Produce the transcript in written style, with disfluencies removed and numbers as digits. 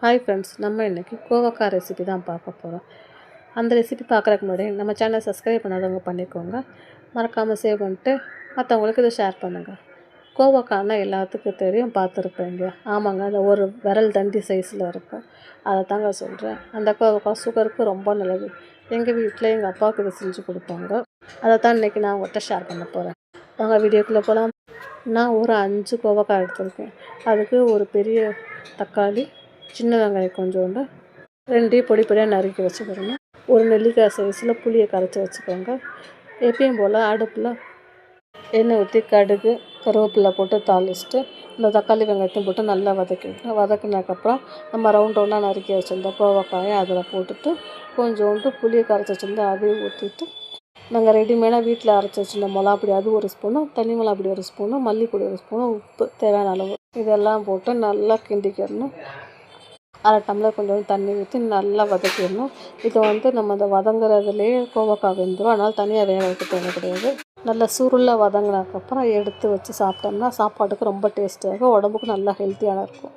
Hi friends, நம்ம இன்றைக்கி கோவக்காய் ரெசிபி தான் பார்க்க போகிறோம். அந்த ரெசிபி பார்க்குறதுக்கு முன்னாடி நம்ம சேனலை சப்ஸ்கிரைப் பண்ணாதவங்க பண்ணிக்கோங்க. மறக்காமல் சேவ் பண்ணிட்டு மற்றவங்களுக்கு இதை ஷேர் பண்ணுங்கள். கோவக்காய்னா எல்லாத்துக்கும் தெரியும், பார்த்துருப்பீங்க. ஆமாங்க, அந்த ஒரு விரல் தண்டி சைஸில் இருக்கும். அதை தாங்க சொல்கிறேன். அந்த கோவக்காய் சுகருக்கு ரொம்ப நல்லது. எங்கள் வீட்டில் எங்கள் அப்பாவுக்கு இதை செஞ்சு கொடுப்பாங்க. அதை தான் இன்றைக்கி நான் உங்கள்கிட்ட ஷேர் பண்ண போகிறேன். வாங்க வீடியோக்குள்ளே போகலாம். நான் ஒரு 5 கோவக்காய் எடுத்திருக்கேன். அதுக்கு ஒரு பெரிய தக்காளி, சின்ன வெங்காயம் கொஞ்சோண்டு, 2 பொடி பொடியாக நறுக்கி வச்சுக்கிறோங்க. ஒரு நெல்லிக்காய் சைஸில் புளியை கரைச்சி வச்சுக்கோங்க. எப்பயும் போல் அடுப்பில் எண்ணெய் ஊற்றி கடுகு கருவேப்பிலை போட்டு தாளிச்சிட்டு இந்த தக்காளி வெங்காயத்தையும் போட்டு நல்லா வதக்கிவிட்டோம். வதக்கினதுக்கப்புறம் நம்ம ரவுண்டாக நறுக்கி வச்சுருந்த கோவக்காயை அதில் போட்டுட்டு கொஞ்சோண்டு புளியை கரைச்சி வச்சுருந்தா அதையும் ஊற்றிட்டு நாங்கள் ரெடிமேடாக வீட்டில் அரைச்சி வச்சுருந்த மிளகாப்பொடி அது ஒரு ஸ்பூனு, தனி மிளகாப்பொடி ஒரு ஸ்பூனு, மல்லிப்பொடி ஒரு ஸ்பூனு, உப்பு தேவையான அளவு இதெல்லாம் போட்டு நல்லா கிண்டிக்கிடணும். அரை டம்ளர் கொஞ்சோண்டு தண்ணி ஊற்றி நல்லா வதக்கிடணும். இதை நம்ம அந்த வதங்குறதுலேயே கோவக்காய் வெந்துடும். அதனால் தனியாக வேக வைக்க தேவை கிடையாது. நல்லா சுருளாக வதங்கினதுக்கப்புறம் எடுத்து வச்சு சாப்பிட்டோம்னா சாப்பாட்டுக்கு ரொம்ப டேஸ்ட்டாக இருக்கும், உடம்புக்கு நல்லா ஹெல்த்தியான இருக்கும்.